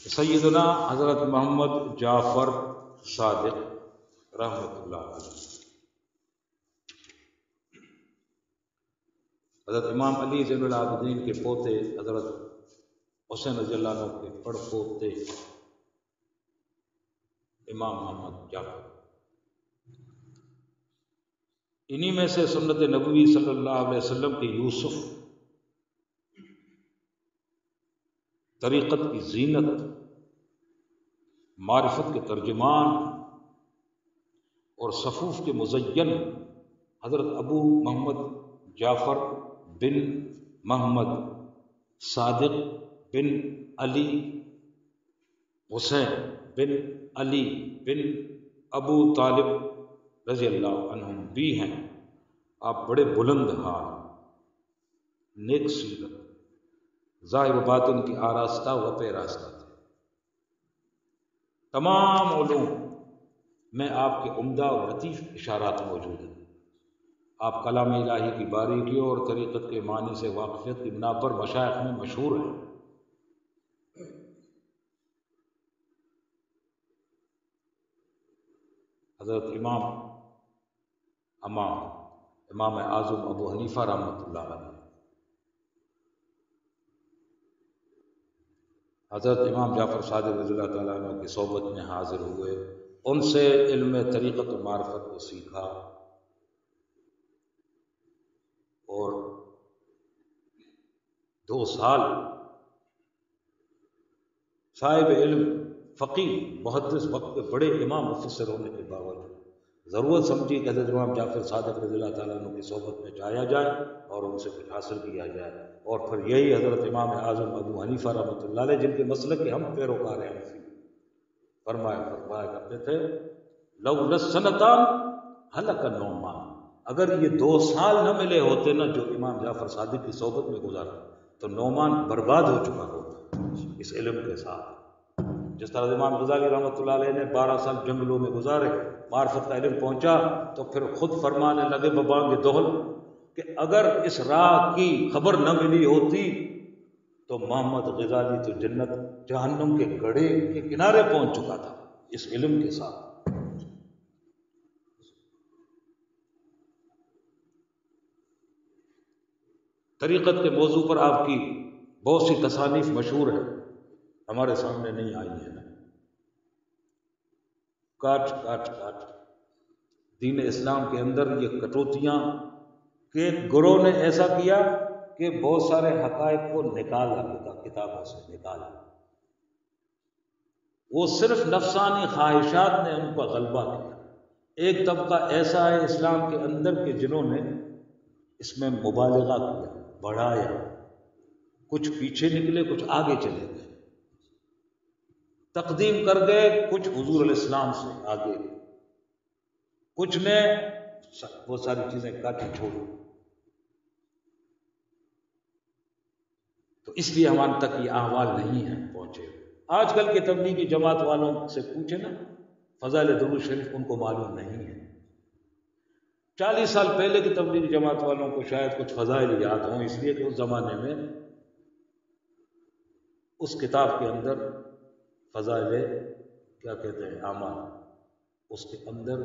سیدنا حضرت محمد جعفر صادق رحمۃ اللہ علیہ، حضرت امام علی زین العابدین کے پوتے حضرت حسین رضی اللہ عنہ کے پڑ پوتے امام محمد جعفر، انہی میں سے سنت نبوی صلی اللہ علیہ وسلم کے یوسف، طریقت کی زینت، معرفت کے ترجمان اور صفوف کے مزین حضرت ابو محمد جعفر بن محمد صادق بن علی حسین بن علی بن ابو طالب رضی اللہ عنہم بھی ہیں۔ آپ بڑے بلند حال، نیک سیرت، ظاہر و باطن کی آراستہ و پیراستہ تھے۔ تمام علوم میں آپ کے عمدہ و لطیف اشارات موجود ہیں۔ آپ کلام الہی کی باریکیوں اور طریقت کے معنی سے واقفیت کی بنا پر مشائخ میں مشہور ہیں۔ حضرت امام اعظم ابو حنیفہ رحمۃ اللہ علیہ، حضرت امام جعفر صادق رضی اللہ تعالیٰ عنہ کی صحبت میں حاضر ہوئے، ان سے علم طریقت و معرفت کو سیکھا اور 2 سال صاحب علم، فقیہ، محدث، وقت کے بڑے امام مفسر ہونے کے باوجود ضرورت سمجھی کہ حضرت امام جعفر صادق رضی اللہ تعالیٰ عنہ کی صحبت میں جایا جائے اور ان سے کچھ حاصل کیا جائے، اور پھر یہی حضرت امام اعظم ابو حنیفہ رحمۃ اللہ علیہ، جن کے مسلک کے ہم پیروکار ہیں، فرمایا کرتے تھے لولا السنتان ہلک النعمان، اگر یہ 2 سال نہ ملے ہوتے نا جو امام جعفر صادق کی صحبت میں گزارا تو نعمان برباد ہو چکا ہوتا اس علم کے ساتھ۔ جس طرح امام غزالی رحمۃ اللہ علیہ نے 12 سال جنگلوں میں گزارے، معرفت کا علم پہنچا تو پھر خود فرمانے لگے ببانگ دہل کہ اگر اس راہ کی خبر نہ ملی ہوتی تو محمد غزالی تو جنت جہنم کے گڑھے کے کنارے پہنچ چکا تھا اس علم کے ساتھ۔ طریقت کے موضوع پر آپ کی بہت سی تصانیف مشہور ہیں، ہمارے سامنے نہیں آئی ہیں۔ کاٹ دین اسلام کے اندر یہ کٹوتیاں کہ گروہ نے ایسا کیا کہ بہت سارے حقائق کو نکالا، کتابوں سے نکالا، وہ صرف نفسانی خواہشات نے ان پر غلبہ کیا۔ ایک طبقہ ایسا ہے اسلام کے اندر کہ جنہوں نے اس میں مبالغہ کیا، بڑھایا، کچھ پیچھے نکلے، کچھ آگے چلے گئے، تقدیم کر گئے کچھ حضور علیہ السلام سے آگے، کچھ نے وہ ساری چیزیں کاٹی چھوڑی۔ تو اس لیے ہمارے تک یہ احوال نہیں ہیں پہنچے۔ آج کل کے تبلیغی جماعت والوں سے پوچھیں نا، فضائل درود شریف ان کو معلوم نہیں ہے۔ 40 سال پہلے کی تبلیغی جماعت والوں کو شاید کچھ فضائل یاد ہوں، اس لیے کہ اس زمانے میں اس کتاب کے اندر فضائل کیا کہتے ہیں اعمال، اس کے اندر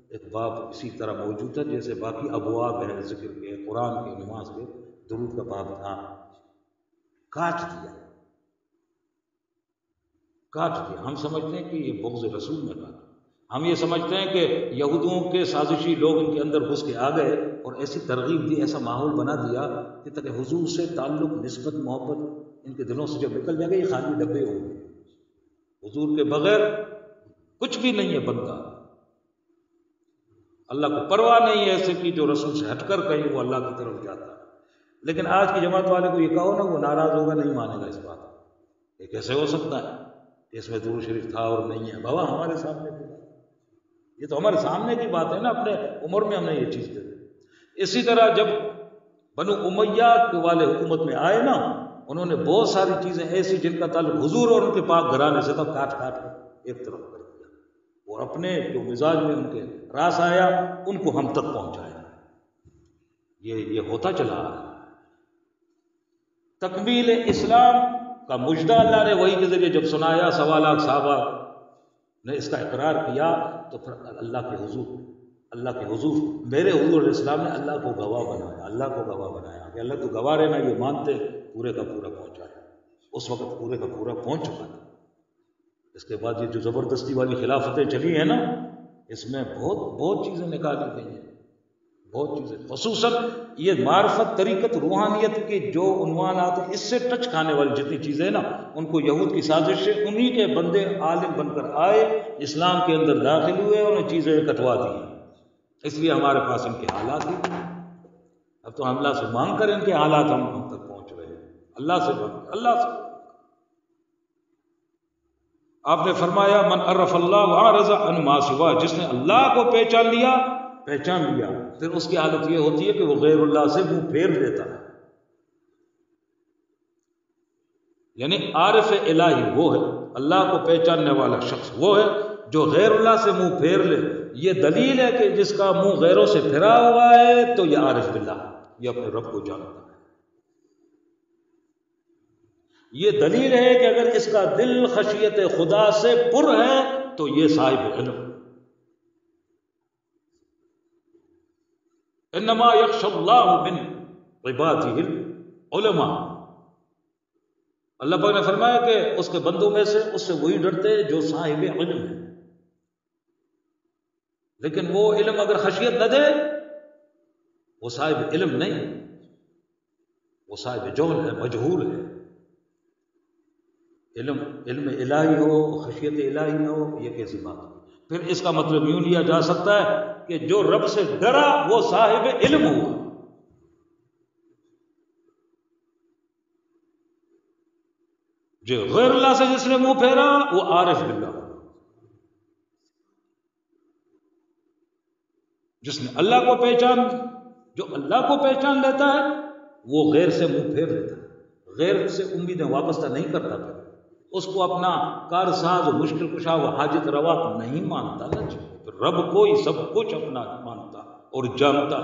ایک باب اسی طرح موجود ہے جیسے باقی ابواب ہیں، ذکر کے، قرآن کے، نماز کے، درود کا باب تھا۔ کاٹ دیا۔ ہم سمجھتے ہیں کہ یہ بغض رسول میں کاٹا، ہم یہ سمجھتے ہیں کہ یہودیوں کے سازشی لوگ ان کے اندر گھس کے آ گئے اور ایسی ترغیب دی، ایسا ماحول بنا دیا کہ تاکہ حضور سے تعلق، نسبت، محبت ان کے دلوں سے جب نکل جائے گا یہ خالی ڈبے ہوں گے، حضور کے بغیر کچھ بھی نہیں ہے بندہ، اللہ کو پرواہ نہیں ہے ایسے کی جو رسول سے ہٹ کر کہیں وہ اللہ کی طرف جاتا ہے۔ لیکن آج کی جماعت والے کو یہ کہو نا، وہ ناراض ہوگا، نہیں مانے گا اس بات کو۔ یہ کیسے ہو سکتا ہے کہ اس میں درود شریف تھا اور نہیں ہے؟ بابا ہمارے سامنے کی بات، یہ تو ہمارے سامنے کی بات ہے نا، اپنے عمر میں ہم نے یہ چیز دیکھی۔ اسی طرح جب بنو امیہ کے والے حکومت میں آئے نا، انہوں نے بہت ساری چیزیں ایسی جن کا تعلق حضور اور ان کے پاک گھرانے سے تھا، کاٹ کر ایک طرف کر دیا، اور اپنے جو مزاج میں ان کے راس آیا ان کو ہم تک پہنچایا۔ یہ ہوتا چلا رہا ہے۔ تکمیل اسلام کا مجدہ اللہ نے وہی کے ذریعے جب سنایا، 1.25 لاکھ صحابہ نے اس کا اقرار کیا، تو پھر اللہ کے حضور میرے حضور علیہ السلام نے اللہ کو گواہ بنایا کہ اللہ تو گواہ رہنا، یہ مانتے پورے کا پورا پہنچا ہے۔ اس وقت پورے کا پورا پہنچ چکا تھا۔ اس کے بعد یہ جو زبردستی والی خلافتیں چلی ہیں نا، اس میں بہت چیزیں نکالی گئی ہیں، بہت چیزیں، خصوصاً یہ معرفت، طریقت، روحانیت کے جو عنوانات ہیں، اس سے ٹچ کھانے والی جتنی چیزیں نا، ان کو یہود کی سازش سے انہی کے بندے عالم بن کر آئے، اسلام کے اندر داخل ہوئے، انہیں چیزیں کٹوا دی، اس لیے ہمارے پاس ان کے حالات ہی نہیں۔ اب تو اللہ سے مانگ کر ان کے حالات ہم تک پہنچ رہے ہیں، اللہ سے۔ آپ نے فرمایا من عرف اللہ وعرض عن ما سوا، جس نے اللہ کو پہچان لیا، پھر اس کی حالت یہ ہوتی ہے کہ وہ غیر اللہ سے منہ پھیر لیتا ہے۔ یعنی عارف الہی وہ ہے، اللہ کو پہچاننے والا شخص وہ ہے جو غیر اللہ سے منہ پھیر لے۔ یہ دلیل ہے کہ جس کا منہ غیروں سے پھرا ہوا ہے تو یہ عارف باللہ، یہ اپنے رب کو جانتا ہے۔ یہ دلیل ہے کہ اگر اس کا دل خشیت خدا سے پر ہے تو یہ صاحب علم۔ انما یخشی اللہ من عبادہ العلماء، اللہ پاک نے فرمایا کہ اس کے بندوں میں سے اس سے وہی ڈرتے ہیں جو صاحب علم ہے۔ لیکن وہ علم اگر خشیت نہ دے، وہ صاحب علم نہیں، وہ صاحب جہل ہے، مجہول ہے۔ علم الہی ہو، خشیت الہی نہ ہو، یہ کیسی بات ہے؟ پھر اس کا مطلب یوں لیا جا سکتا ہے کہ جو رب سے ڈرا وہ صاحب علم ہوا، جو غیر اللہ سے جس نے منہ پھیرا وہ عارف باللہ ہوا۔ جس نے اللہ کو جو اللہ کو پہچان لیتا ہے وہ غیر سے منہ پھیر لیتا ہے، غیر سے امیدیں وابستہ نہیں کرتا، پھر اس کو اپنا کارساز و مشکل کشا و حاجت روا نہیں مانتا نا جی، رب کو ہی سب کچھ اپنا مانتا اور جانتا،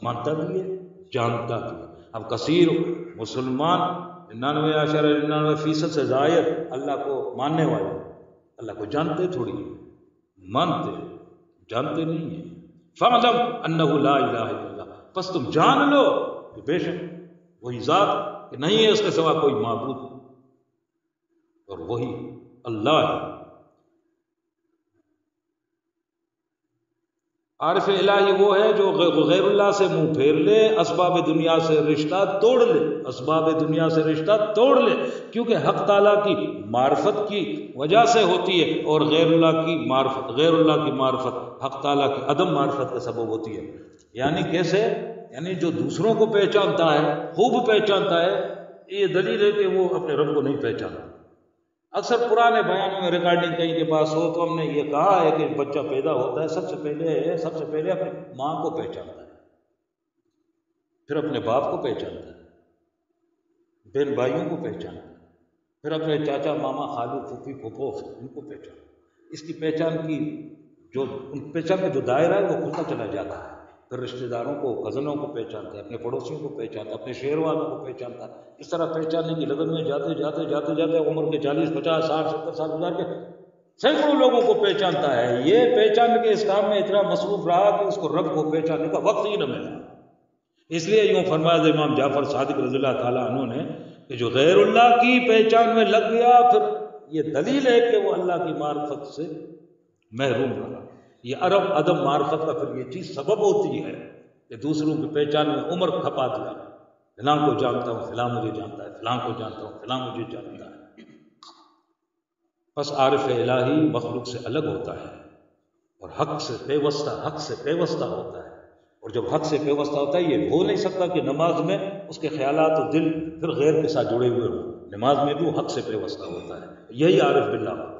مانتا بھی ہے، جانتا بھی ہے۔ اب کثیر مسلمان 99.99% سے زائد اللہ کو ماننے والے اللہ کو جانتے تھوڑی، جانتے نہیں ہیں۔ فَاعْلَمْ أَنَّهُ لَا إِلَٰهَ إِلَّا اللَّهُ، پس تم جان لو کہ بے شک وہی ذات کہ نہیں ہے اس کے سوا کوئی معبود، اور وہی اللہ ہے۔ عارف الہی وہ ہے جو غیر اللہ سے منہ پھیر لے، اسباب دنیا سے رشتہ توڑ لے، کیونکہ حق تعالیٰ کی معرفت کی وجہ سے ہوتی ہے، اور غیر اللہ کی معرفت حق تعالیٰ کی عدم معرفت کا سبب ہوتی ہے۔ یعنی کیسے؟ یعنی جو دوسروں کو پہچانتا ہے، خوب پہچانتا ہے، یہ دلیل ہے کہ وہ اپنے رب کو نہیں پہچانتا۔ اکثر پرانے بیانوں میں ریکارڈنگ کہیں کے پاس ہو تو ہم نے یہ کہا ہے کہ بچہ پیدا ہوتا ہے سب سے پہلے اپنی ماں کو پہچانتا ہے، پھر اپنے باپ کو پہچانتا ہے، بہن بھائیوں کو پہچانتا ہے، پھر اپنے چاچا ماما خالو پھوپھی پھوپھو ان کو پہچانتا ہے۔ اس کی پہچان کا جو دائرہ ہے وہ کھلتا چلا جاتا ہے۔ پھر رشتہ داروں کو، کزنوں کو پہچانتا ہے، اپنے پڑوسیوں کو پہچانتا ہے، اپنے شہر والوں کو پہچانتا ہے۔ اس طرح پہچاننے کی لگن میں جاتے عمر کے 40 50 60 70 سال گزار کے سینکڑوں لوگوں کو پہچانتا ہے۔ یہ پہچان کے اس کام میں اتنا مصروف رہا کہ اس کو رب کو پہچاننے کا وقت ہی نہ ملا۔ اس لیے یوں فرمایا امام جعفر صادق رضی اللہ تعالیٰ عنہ نے کہ جو غیر اللہ کی پہچان میں لگ گیا، پھر یہ دلیل ہے کہ وہ اللہ کی معرفت سے محروم رہا۔ یہ عدم معرفت کا پھر یہ چیز سبب ہوتی ہے کہ دوسروں کی پہچان میں عمر کھپا دیا، فلاں کو جانتا ہوں، فلاں مجھے جانتا ہے، فلاں کو جانتا ہوں، فلاں مجھے جانتا ہے۔ پس عارف الہی مخلوق سے الگ ہوتا ہے اور حق سے پیوستہ ہوتا ہے، اور جب حق سے پیوستہ ہوتا ہے یہ ہو نہیں سکتا کہ نماز میں اس کے خیالات و دل پھر غیر کے ساتھ جڑے ہوئے ہوں۔ نماز میں بھی وہ حق سے پیوستہ ہوتا ہے، یہی عارف باللہ ہوتا ہے۔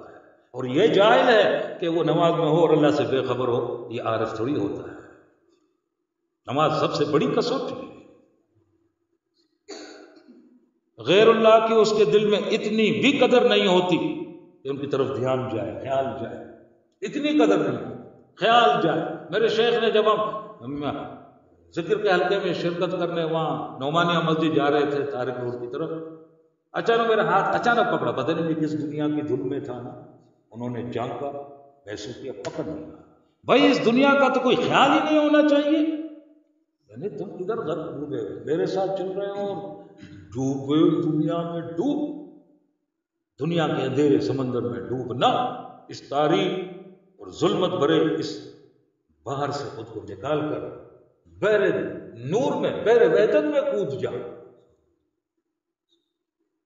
اور یہ جاہل ہے کہ وہ نماز میں ہو اور اللہ سے بے خبر ہو، یہ عارف تھوڑی ہوتا ہے۔ نماز سب سے بڑی کسوٹی ہے۔ غیر اللہ کی اس کے دل میں اتنی بھی قدر نہیں ہوتی کہ ان کی طرف دھیان جائے، خیال جائے، اتنی قدر نہیں، خیال جائے۔ میرے شیخ نے جب ہم ذکر کے حلقے میں شرکت کرنے وہاں نعمانیہ مسجد جا رہے تھے طارق روڈ کی طرف، اچانک میرا ہاتھ اچانک پکڑا، پتہ نہیں کس دنیا کی دھن میں تھا نا، انہوں نے جانکا محسوس کیا، پکڑ لیا۔ بھائی اس دنیا کا تو کوئی خیال ہی نہیں ہونا چاہیے، یعنی تم ادھر ڈوبے میرے ساتھ چل رہے ہو، اور ڈوبے دنیا میں ڈوب، دنیا کے اندھیرے سمندر میں ڈوبنا، اس تاریک اور ظلمت بھرے اس باہر سے خود کو نکال کر بحر نور میں، بحر وحدت میں کود جا۔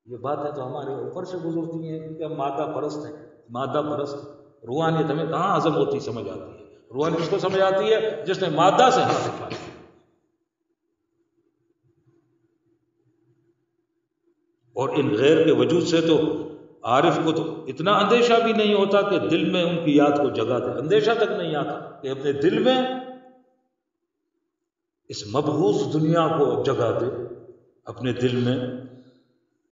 یہ باتیں تو ہمارے اوپر سے گزرتی ہیں کیونکہ ہم مادہ پرست ہیں، مادہ پرست۔ روحانیت ہمیں کہاں ہضم ہوتی سمجھ آتی ہے؟ روحانیت اس کو سمجھ آتی ہے جس نے مادہ سے ہاتھ اٹھا لیا۔ اور ان غیر کے وجود سے تو عارف کو تو اتنا اندیشہ بھی نہیں ہوتا کہ دل میں ان کی یاد کو جگا دے، اندیشہ تک نہیں آتا کہ اپنے دل میں اس مبغوث دنیا کو جگا دے، اپنے دل میں